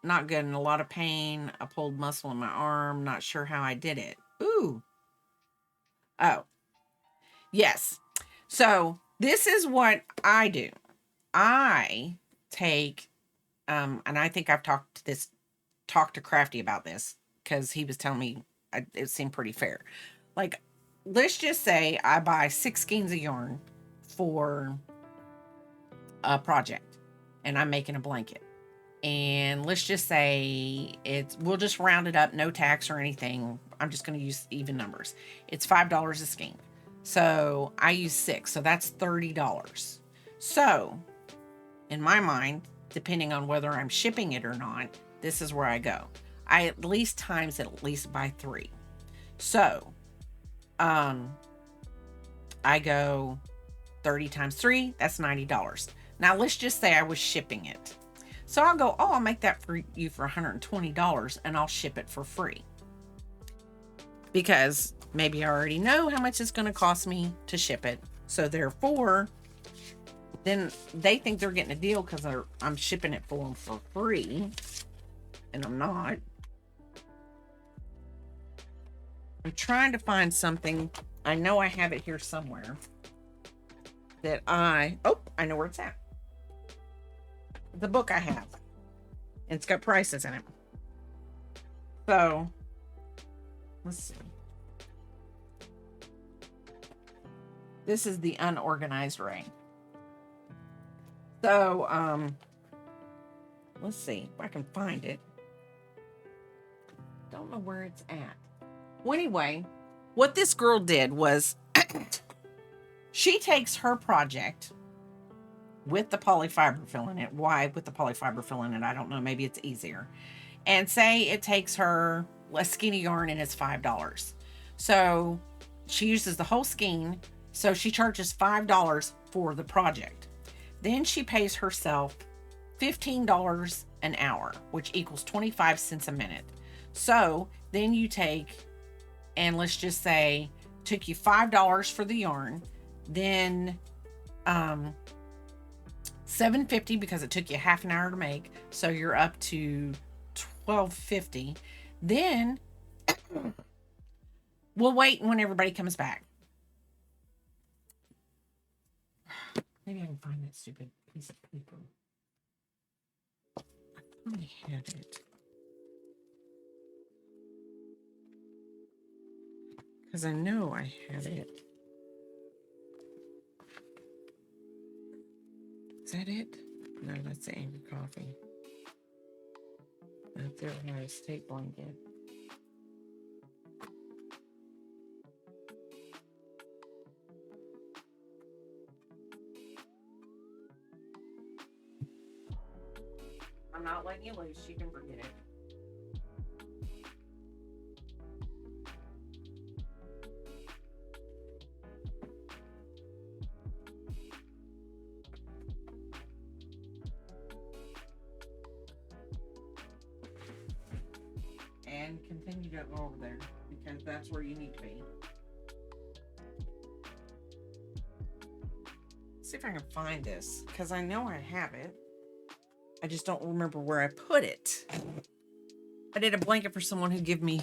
not good, in a lot of pain. I pulled muscle in my arm. Not sure how I did it. Ooh. Oh, yes. So this is what I do. I take, and I think I've talked to Crafty about this because he was telling me it seemed pretty fair. Like, let's just say I buy 6 skeins of yarn for a project, and I'm making a blanket. And let's just say we'll just round it up, no tax or anything. I'm just going to use even numbers. It's $5 a skein. So I use 6. So that's $30. So in my mind, depending on whether I'm shipping it or not, this is where I go. I at least times it at least by 3. So um I go 30 times 3, that's $90. Now let's just say I was shipping it. So I'll go, oh, I'll make that for you for $120 and I'll ship it for free. Because maybe I already know how much it's going to cost me to ship it. So therefore, then they think they're getting a deal because I'm shipping it for them for free. And I'm not. I'm trying to find something. I know I have it here somewhere. I know where it's at. The book I have. And it's got prices in it. So, let's see. This is the unorganized Ray. So, let's see if I can find it. Don't know where it's at. Well, anyway, what this girl did was she takes her project with the polyfiber fill in it. Why with the polyfiber fill in it? I don't know. Maybe it's easier. And say it takes her a skein of yarn and it's $5. So she uses the whole skein. So she charges $5 for the project. Then she pays herself $15 an hour, which equals 25 cents a minute. So then you take, and let's just say, took you $5 for the yarn, then $7.50 because it took you half an hour to make, so you're up to $12.50. Then we'll wait when everybody comes back. Maybe I can find that stupid piece of paper. I thought I had it. Because I know I had it. Is that it? No, that's the Angry Coffee. Up there, my state blanket. I'm not letting you loose. You can forget it. And continue to go over there because that's where you need to be. Let's see if I can find this because I know I have it. I just don't remember where I put it. I did a blanket for someone who gave me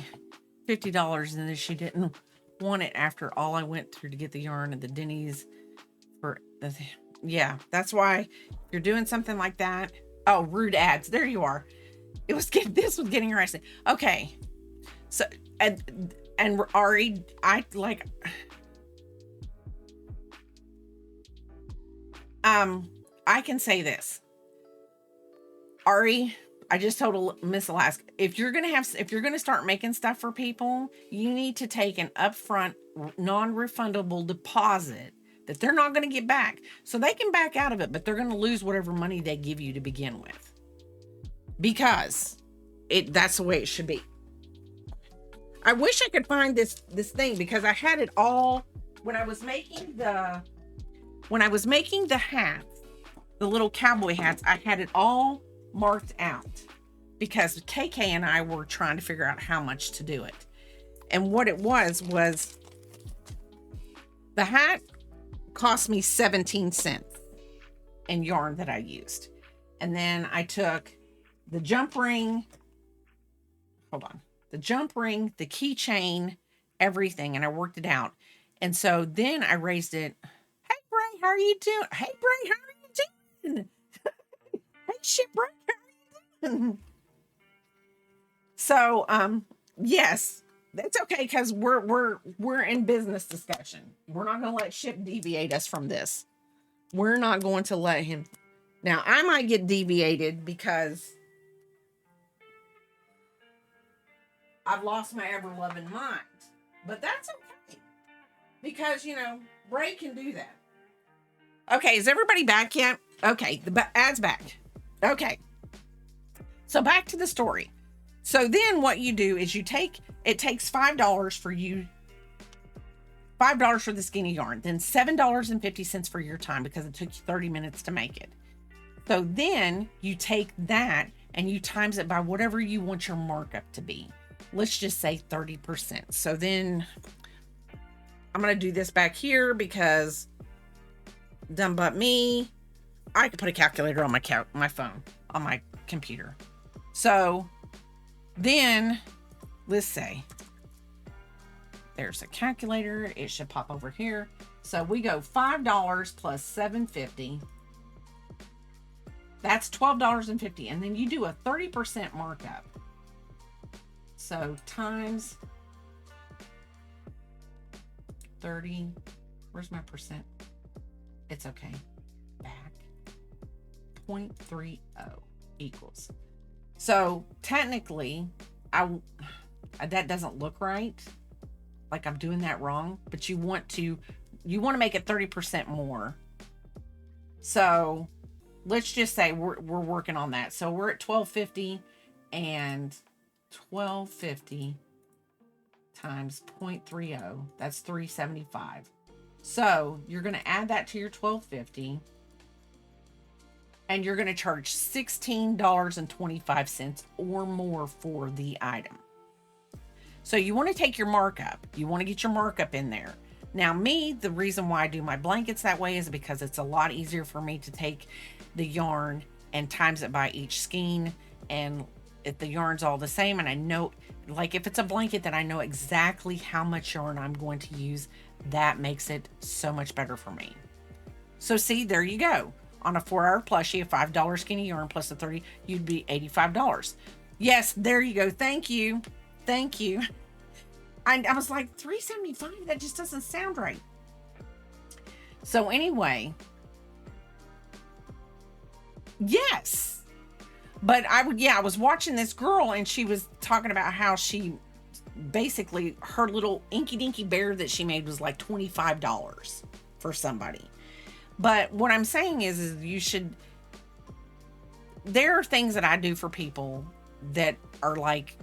$50 and then she didn't want it after all I went through to get the yarn and the Denny's for the, yeah, that's why if you're doing something like that. Oh, rude ads. There you are. This was getting her. Okay. So, and Ari, I can say this. Ari, I just told Miss Alaska, if you're gonna start making stuff for people, you need to take an upfront non-refundable deposit that they're not going to get back. So they can back out of it, but they're going to lose whatever money they give you to begin with. Because that's the way it should be. I wish I could find this thing because I had it all when I was making the hats, the little cowboy hats, I had it all marked out because KK and I were trying to figure out how much to do it. And what it was the hat cost me 17 cents in yarn that I used. And then I took the jump ring, hold on, the jump ring, the keychain, everything. And I worked it out. And so then I raised it. Hey, Bray, how are you doing? Hey, Bray, how are you doing? Hey, shit, Bray, how are you doing? So, yes, that's okay because we're in business discussion. We're not going to let Ship deviate us from this. We're not going to let him. Now, I might get deviated because I've lost my ever-loving mind, but that's okay because Bray can do that. Okay, is everybody back yet? Okay, the ad's back. Okay, so back to the story. So then what you do is it takes $5 for you, $5 for the skinny yarn, then $7.50 for your time because it took you 30 minutes to make it. So then you take that and you times it by whatever you want your markup to be. Let's just say 30%. So then I'm going to do this back here because dumb but me, I could put a calculator on my phone, on my computer. So then let's say there's a calculator. It should pop over here. So we go $5 plus $7.50. That's $12.50. And then you do a 30% markup. So times 30. Where's my percent? It's okay. Back. 0.30 equals. So technically, that doesn't look right. Like I'm doing that wrong, but you want to make it 30% more. So let's just say we're working on that. So we're at 1250 and 1250 times 0.30, that's 375. So you're going to add that to your 1250 and you're going to charge $16.25 or more for the item. So you want to take your markup. You want to get your markup in there. Now the reason why I do my blankets that way is because it's a lot easier for me to take the yarn and times it by each skein. And if the yarn's all the same and I know, like if it's a blanket that I know exactly how much yarn I'm going to use, that makes it so much better for me. So see, there you go. On a 4-hour plushie, a $5 skinny yarn plus a 30, you'd be $85. Yes, there you go. Thank you. Thank you. I was like, $375, that just doesn't sound right. So anyway, yes. But I was watching this girl and she was talking about how she basically, her little inky dinky bear that she made was like $25 for somebody. But what I'm saying is there are things that I do for people that are like,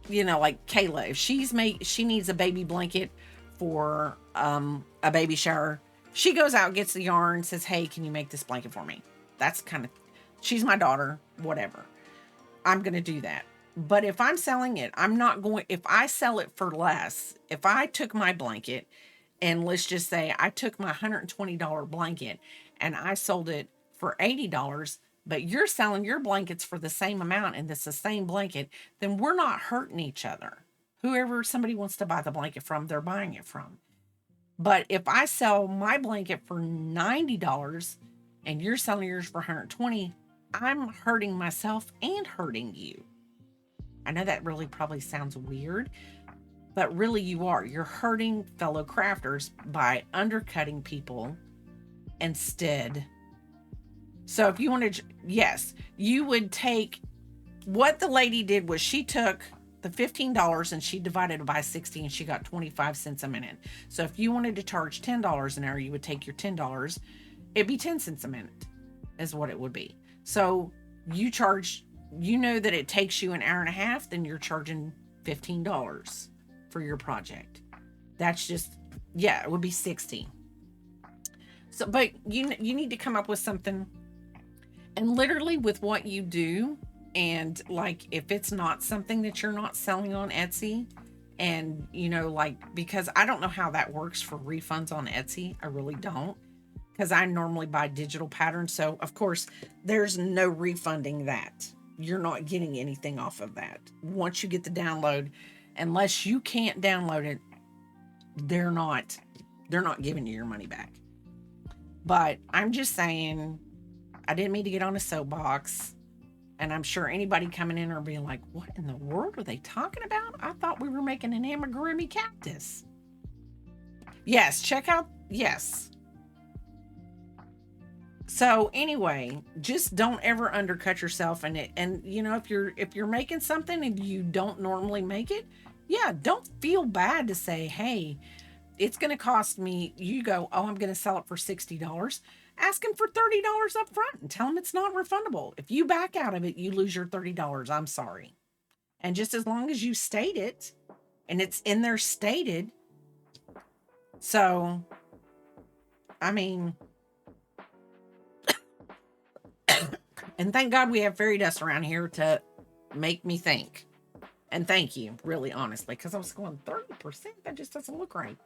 like Kayla, if she needs a baby blanket for a baby shower, she goes out, gets the yarn, says, hey, can you make this blanket for me? That's she's my daughter, whatever. I'm going to do that. But if I'm selling it, if I sell it for less, if I took my blanket and let's just say I took my $120 blanket and I sold it for $80, but you're selling your blankets for the same amount and it's the same blanket, then we're not hurting each other. Whoever somebody wants to buy the blanket from, they're buying it from. But if I sell my blanket for $90 and you're selling yours for $120, I'm hurting myself and hurting you. I know that really probably sounds weird, but really you are. You're hurting fellow crafters by undercutting people instead. So if you wanted, yes, you would take, what the lady did was she took the $15 and she divided it by 60 and she got 25 cents a minute. So if you wanted to charge $10 an hour, you would take your $10. It'd be 10 cents a minute is what it would be. So you charge, that it takes you an hour and a half, then you're charging $15 for your project. That's just, it would be 60. So, but you need to come up with something. And literally with what you do, and like if it's not something that you're not selling on Etsy, and because I don't know how that works for refunds on Etsy, I really don't. because I normally buy digital patterns. So, of course, there's no refunding that. You're not getting anything off of that. Once you get the download, unless you can't download it, they're not giving you your money back. But I'm just saying, I didn't mean to get on a soapbox. And I'm sure anybody coming in are being like, what in the world are they talking about? I thought we were making an amigurumi cactus. Yes, check out, yes. So anyway, just don't ever undercut yourself. And you know, if you're making something and you don't normally make it, yeah, don't feel bad to say, hey, it's going to cost me. You go, oh, I'm going to sell it for $60. Ask him for $30 up front and tell him it's not refundable. If you back out of it, you lose your $30. I'm sorry. And just as long as you state it and it's in there stated. So, I mean, and thank God we have fairy dust around here to make me think. And thank you, really honestly, because I was going 30%. That just doesn't look right.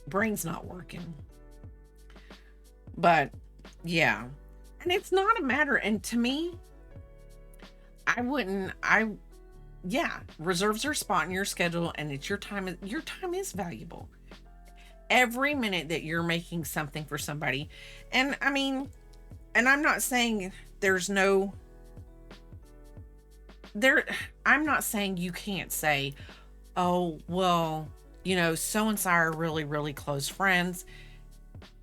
Brain's not working. But yeah. And it's not a matter. And to me, yeah, reserves your spot in your schedule, and it's your time. Your time is valuable. Every minute that you're making something for somebody. And I mean, and I'm not saying there's no there I'm not saying you can't say, oh, well, you know, so and so are really, really close friends.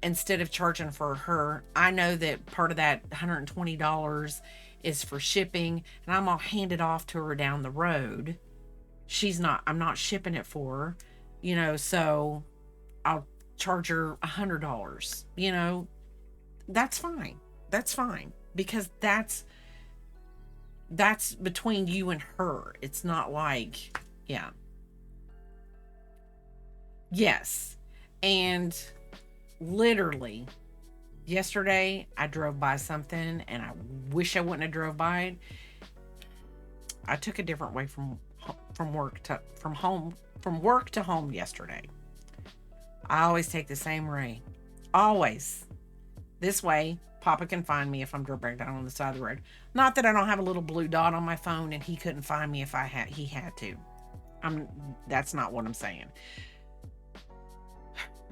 Instead of charging for her, I know that part of that $120 is for shipping, and I'm gonna hand it off to her down the road. I'm not shipping it for her, you know, so I'll charge her $100, you know, that's fine. That's fine. Because that's between you and her. It's not like, yeah. Yes. And literally yesterday I drove by something and I wish I wouldn't have drove by it. I took a different way from work to home yesterday. I always take the same way. Always. This way, Papa can find me if I'm driving down on the side of the road. Not that I don't have a little blue dot on my phone and he couldn't find me if he had to. That's not what I'm saying.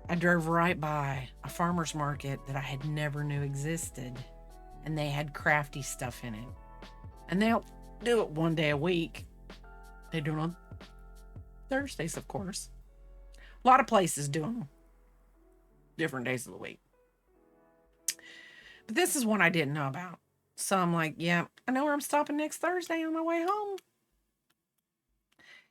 I drove right by a farmer's market that I had never knew existed, and they had crafty stuff in it. And they'll do it one day a week. They do it on Thursdays, of course. A lot of places do them different days of the week. But this is one I didn't know about. So I'm like, yeah, I know where I'm stopping next Thursday on my way home.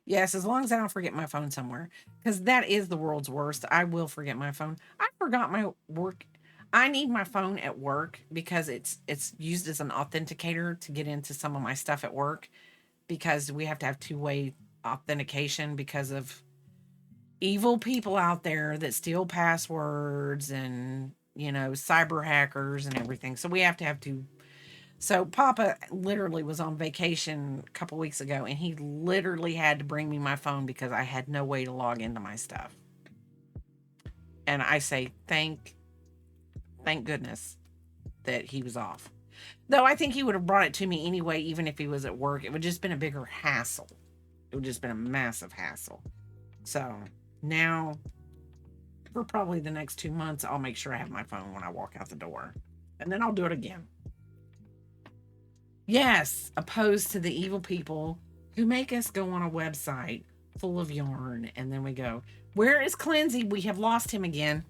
Yes, as long as I don't forget my phone somewhere. Because that is the world's worst. I will forget my phone. I forgot my work. I need my phone at work because it's used as an authenticator to get into some of my stuff at work. Because we have to have two-way authentication because of evil people out there that steal passwords and, you know, cyber hackers and everything. So we have to have two. So Papa literally was on vacation a couple weeks ago, and he literally had to bring me my phone because I had no way to log into my stuff. And I say, thank goodness that he was off. Though I think he would have brought it to me anyway, even if he was at work. It would just been a bigger hassle. It would just been a massive hassle. So now, for probably the next 2 months, I'll make sure I have my phone when I walk out the door. And then I'll do it again. Yes, opposed to the evil people who make us go on a website full of yarn, and then we go, where is Cleansy? We have lost him again.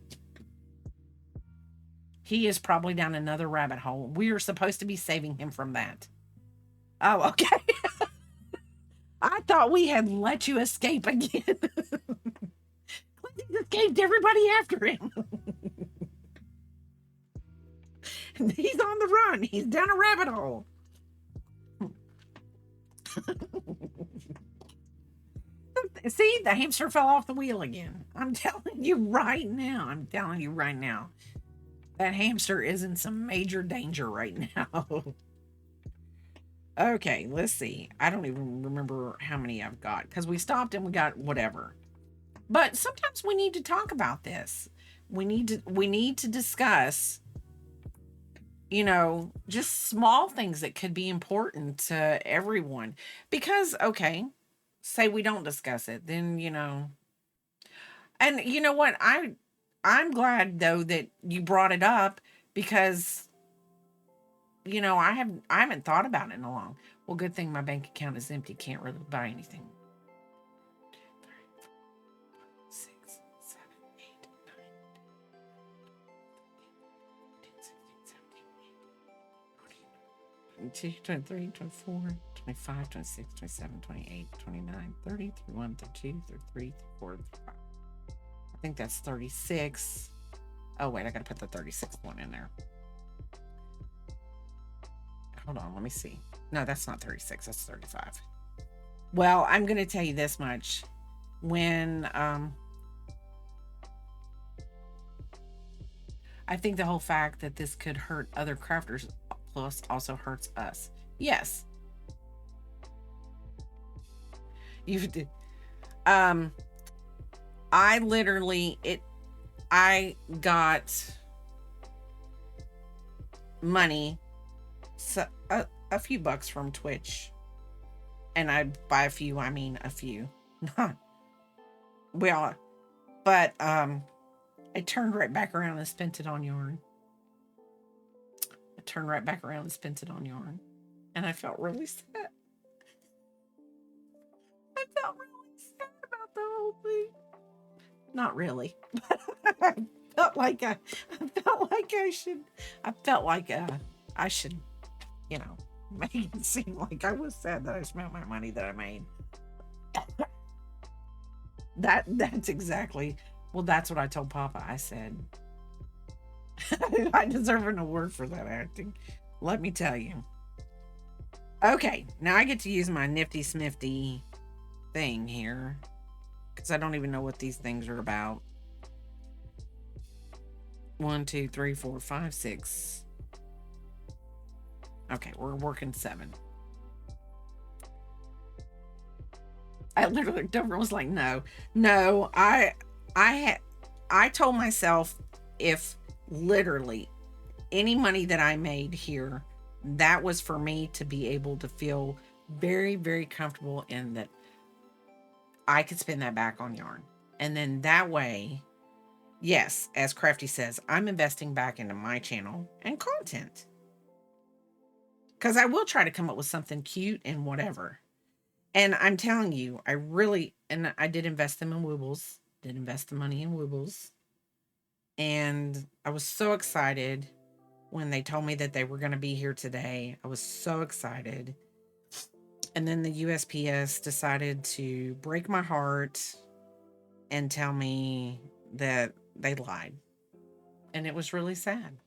He is probably down another rabbit hole. We are supposed to be saving him from that. Oh, okay. I thought we had let you escape again. Cleansy escaped everybody after him. He's on the run. He's down a rabbit hole. See, the hamster fell off the wheel again. I'm telling you right now. That hamster is in some major danger right now. Okay, let's see. I don't even remember how many I've got because we stopped and we got whatever. But sometimes we need to talk about this. We need to discuss, just small things that could be important to everyone. Because okay, say we don't discuss it, then and you know what? I'm glad though that you brought it up because I haven't thought about it in a long. Well, good thing my bank account is empty. Can't really buy anything. 6, 7, 8, 9, 10, 23, 24, 25, 26, 27, 28, 29, 30, 31, 32, 33, 34, 35. I think that's 36. Oh, wait, I got to put the 36th one in there. Hold on, let me see. No, that's not 36, that's 35. Well, I'm going to tell you this much. When I think the whole fact that this could hurt other crafters plus also hurts us. Yes. You did. Um I literally it I got money, so a few bucks from Twitch. And I by a few I mean a few. Not well, but I turned right back around and spent it on yarn. I turned right back around and spent it on yarn. And I felt really sad. I felt really sad about the whole thing. Not really. I felt like I felt like I felt like I should, you know, make it seem like I was sad that I spent my money that I made. That's exactly, well, that's what I told Papa. I said I deserve an award for that acting. Let me tell you. Okay, now I get to use my nifty smifty thing here because I don't even know what these things are about. One, two, three, four, five, six. Okay, we're working 7. I literally, Dover was like, no, no. I told myself if literally any money that I made here, that was for me to be able to feel very, very comfortable in that I could spend that back on yarn. And then that way, yes, as Crafty says, I'm investing back into my channel and content. Because I will try to come up with something cute and whatever. And I'm telling you, and I did invest them in Woobles, did invest the money in Woobles. And I was so excited when they told me that they were going to be here today. I was so excited. And then the USPS decided to break my heart and tell me that they lied. And it was really sad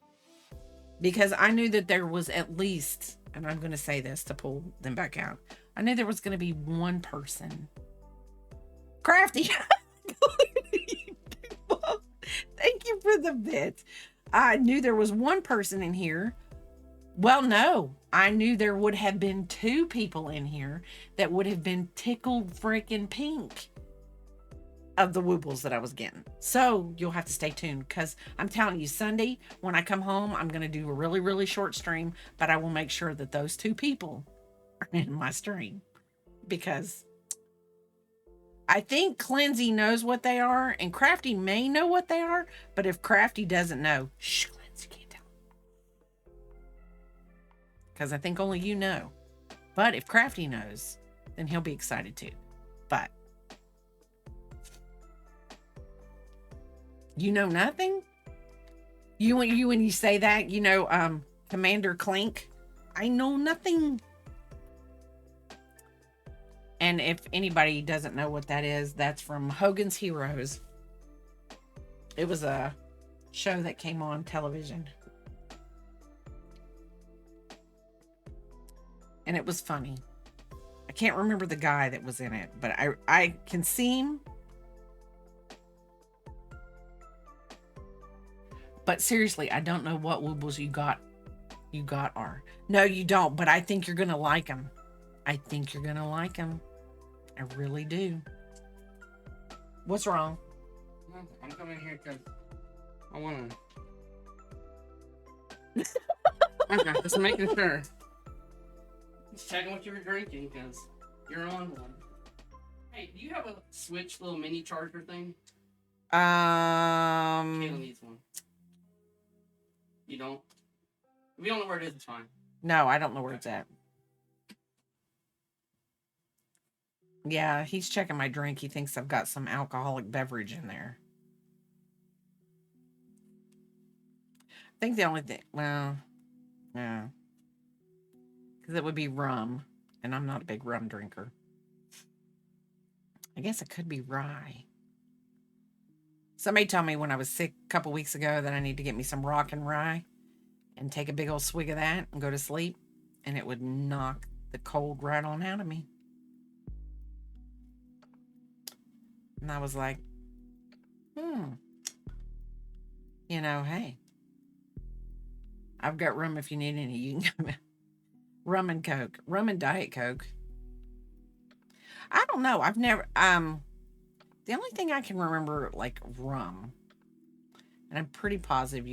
because I knew that there was at least, and I'm going to say this to pull them back out, I knew there was going to be one person. Crafty. Thank you for the bit. I knew there was one person in here. Well, no, I knew there would have been 2 people in here that would have been tickled freaking pink of the woobles that I was getting. So you'll have to stay tuned because I'm telling you, Sunday when I come home, I'm going to do a really, really short stream, but I will make sure that those 2 people are in my stream because I think Cleansy knows what they are and Crafty may know what they are, but if Crafty doesn't know, shh, Cleansy can't tell. Because I think only you know. But if Crafty knows, then he'll be excited too. But you know nothing? You when you say that, Commander Clink, I know nothing. And if anybody doesn't know what that is, that's from Hogan's Heroes. It was a show that came on television. And it was funny. I can't remember the guy that was in it, but I can see him. But seriously, I don't know what woobles You got R. No, you don't, but I think you're going to like them. I think you're going to like them. I really do. What's wrong? I'm coming here because I want to. Okay, just making sure. Just checking what you were drinking because you're on one. Hey, do you have a Switch little mini charger thing? Kayla needs one. You don't? If you don't know where it is, it's fine. No, I don't know where it's at. Yeah, he's checking my drink. He thinks I've got some alcoholic beverage in there. I think the only thing, well, yeah, because it would be rum, and I'm not a big rum drinker. I guess it could be rye. Somebody told me when I was sick a couple weeks ago that I need to get me some rock and rye and take a big old swig of that and go to sleep, and it would knock the cold right on out of me. And I was like, hey, I've got rum if you need any. You can rum and Coke, rum and Diet Coke. I don't know. I've never, the only thing I can remember, like rum, and I'm pretty positive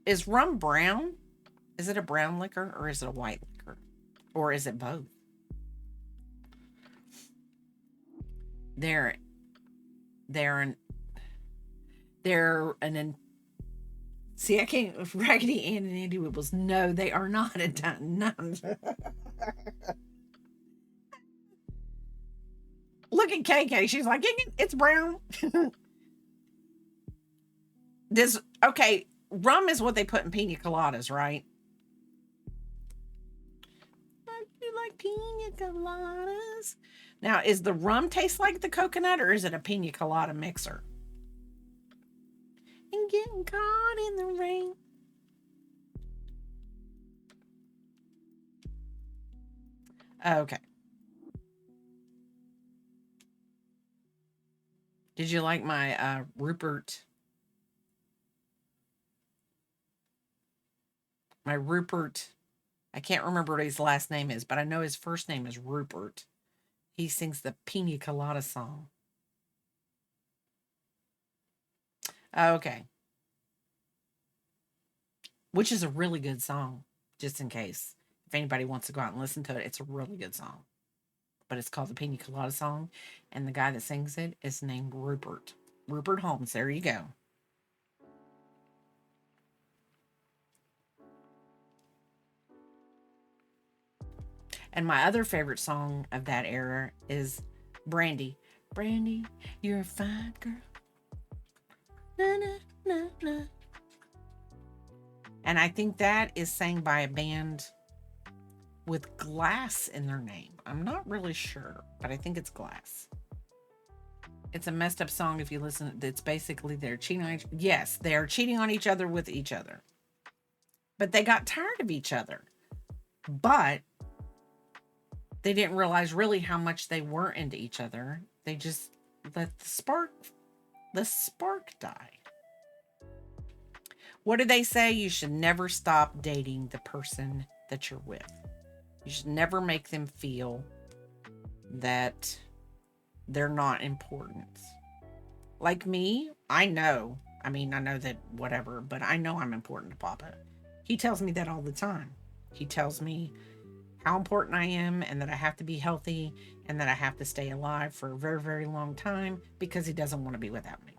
is rum brown? Is it a brown liquor or is it a white liquor? Or is it both? They're they're an they're an see I can't Raggedy Ann and Andy Wibbles. No, they are not a none. Look at KK. She's like, it's brown. This okay, rum is what they put in pina coladas, right? You like pina coladas? Now, is the rum taste like the coconut or is it a pina colada mixer? And getting caught in the rain. Okay. Did you like my Rupert? My Rupert. I can't remember what his last name is, but I know his first name is Rupert. He sings the Pina Colada song. Okay. Which is a really good song, just in case. If anybody wants to go out and listen to it, it's a really good song. But it's called the Pina Colada song, and the guy that sings it is named Rupert. Rupert Holmes. There you go. And my other favorite song of that era is Brandy. Brandy, you're a fine girl. Na, na, na, na. And I think that is sang by a band with Glass in their name. I'm not really sure, but I think it's Glass. It's a messed up song if you listen. It's basically they're cheating on yes, they are cheating on each other with each other. But they got tired of each other. But they didn't realize really how much they were into each other. They just let the spark die. What do they say? You should never stop dating the person that you're with. You should never make them feel that they're not important. Like me, I know. I mean, I know that whatever, but I know I'm important to Papa. He tells me that all the time. He tells me how important I am and that I have to be healthy and that I have to stay alive for a very, very long time because he doesn't want to be without me.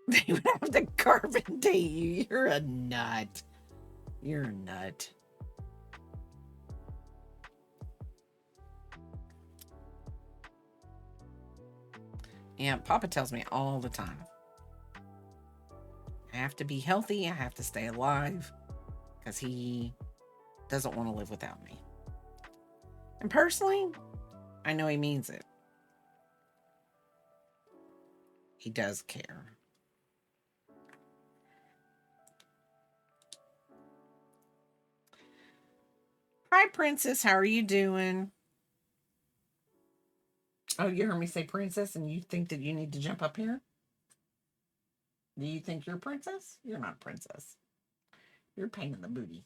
They would have to carbonate you. You're a nut. You're a nut. Yeah, Papa tells me all the time. I have to be healthy. I have to stay alive because he doesn't want to live without me. And personally, I know he means it. He does care. Hi, Princess. How are you doing? Oh, you heard me say princess and you think that you need to jump up here? Do you think you're a princess? You're not a princess. You're a pain in the booty.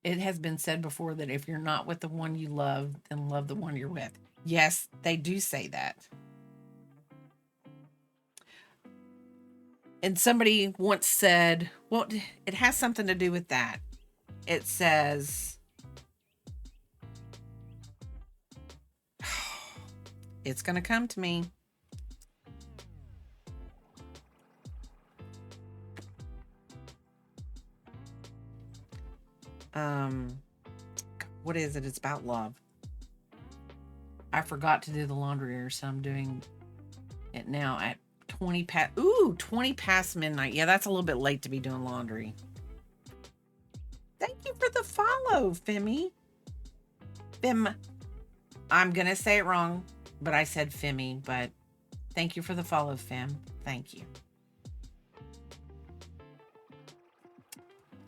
It has been said before that if you're not with the one you love, then love the one you're with. Yes, they do say that. And somebody once said, well, it has something to do with that. It says, it's going to come to me. Um, what is it? It's about love. I forgot to do the laundry, so I'm doing it now at 20 past. Ooh, 20 past midnight. Yeah, that's a little bit late to be doing laundry. Thank you for the follow, Femi. Fim. I'm going to say it wrong, but I said Femi, but thank you for the follow, Fim. Thank you.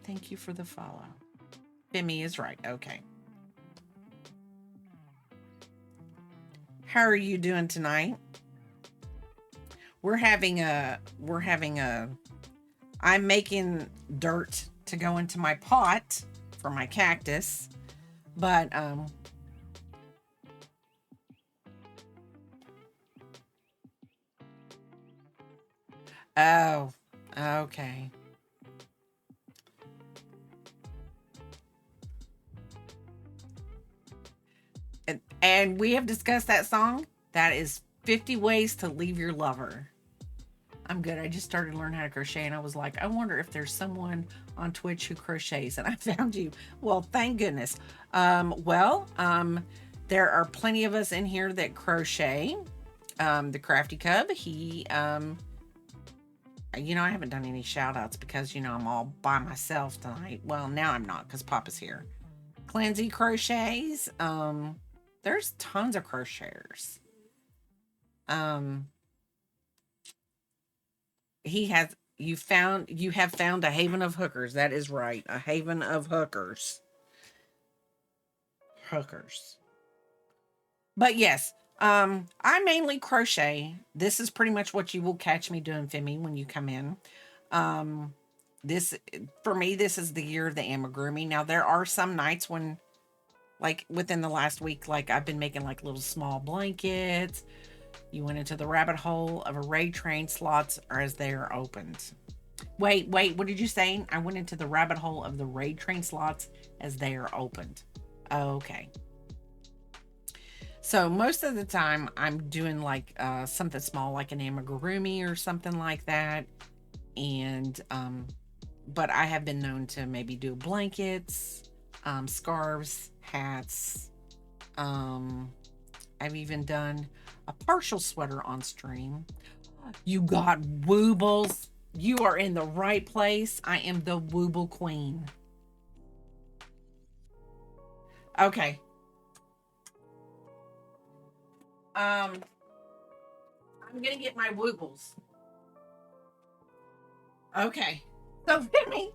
Thank you for the follow. Femi is right. Okay. How are you doing tonight? I'm making dirt to go into my pot for my cactus, but oh, okay. And we have discussed that song. That is 50 Ways to Leave Your Lover. I'm good. I just started to learn how to crochet and I was like, I wonder if there's someone on Twitch who crochets, and I found you. Well, thank goodness. There are plenty of us in here that crochet. The Crafty Cub, he I haven't done any shout outs because I'm all by myself tonight. Well, now I'm not because Papa's here. Clancy crochets. There's tons of crocheters. He has you have found a haven of hookers. That is right. A haven of hookers. Hookers. But yes, I mainly crochet. This is pretty much what you will catch me doing, Femi, when you come in. Um, this for me, this is the year of the amigurumi. Now there are some nights when, like within the last week, like I've been making like little small blankets. You went into the rabbit hole of array train slots or as they are opened. Wait, what did you say? I went into the rabbit hole of the raid train slots as they are opened. Okay. So most of the time I'm doing like something small like an amigurumi or something like that. And but I have been known to maybe do blankets, scarves, hats. I've even done a partial sweater on stream. You got woobles. You are in the right place. I am the wooble queen. Okay. I'm gonna get my woobles. Okay. So Femi,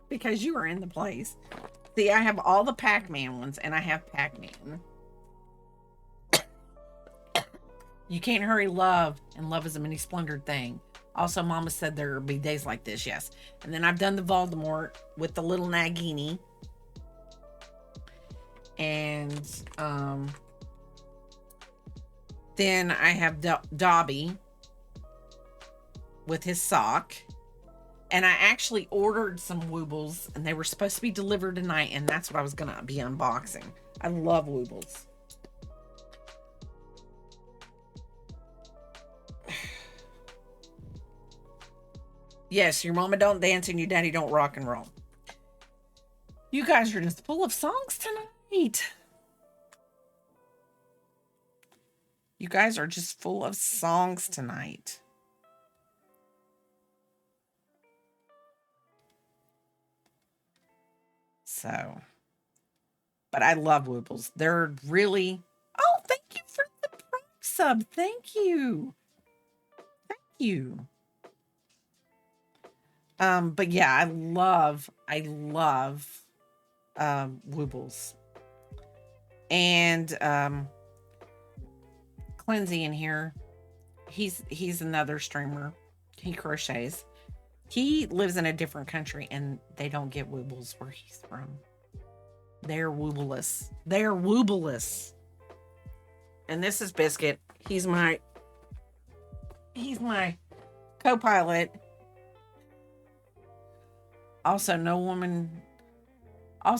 because you are in the place. See, I have all the Pac-Man ones, and I have Pac-Man. You can't hurry love, and love is a many splendored thing. Also, Mama said there will be days like this, yes. And then I've done the Voldemort with the little Nagini. And then I have Dobby with his sock. And I actually ordered some woobles, and they were supposed to be delivered tonight, and that's what I was going to be unboxing. I love woobles. Yes, your mama don't dance and your daddy don't rock and roll. You guys are just full of songs tonight. You guys are just full of songs tonight. So, but I love woobles. They're really. Oh, thank you for the prime sub. Thank you. Thank you. But yeah, I love woobles. And Quincy in here, he's another streamer. He crochets. He lives in a different country and they don't get woobles where he's from. They're woobleless. They're woobleless. And this is Biscuit. He's my co-pilot. Also, no woman